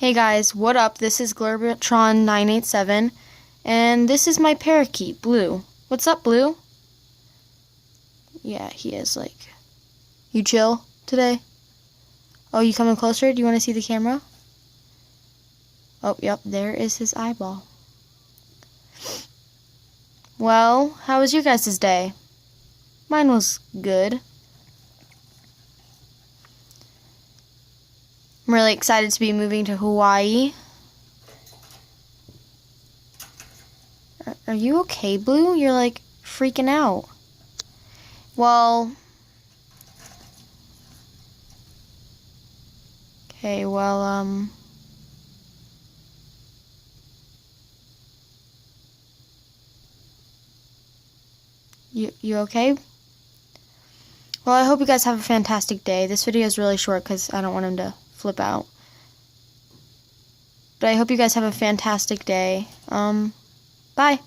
Hey guys, what up? This is Glurbatron987, and this is my parakeet, Blue. What's up, Blue? Yeah, he is like... You chill today? Oh, you coming closer? Do you want to see the camera? Oh, yep, there is his eyeball. Well, how was your guys' day? Mine was good. I'm really excited to be moving to Hawaii. Are you okay, Blue? You're like freaking out. Well... Okay, well, You okay? Well, I hope you guys have a fantastic day. This video is really short because I don't want him to flip out. But I hope you guys have a fantastic day. Bye.